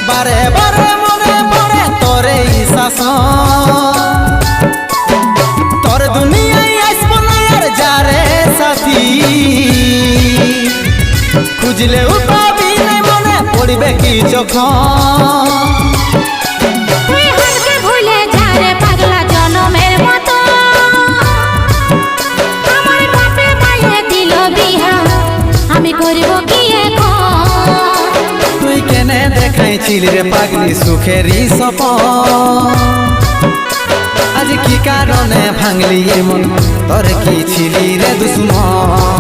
বারে বারে মনে পড়ে তোরে শাসন, তোর দুনিয়ায় আসব না আর যারে সাথী, খুঁজলেও পাবি না মনে পড়বে কি যখন। তুই কেনে দেখাইছিলি রে পাগলি সুখেরই সপন, আজ কি কারণে ভাঙলি মন, তোর কি ছিলি রে দুশ্মন।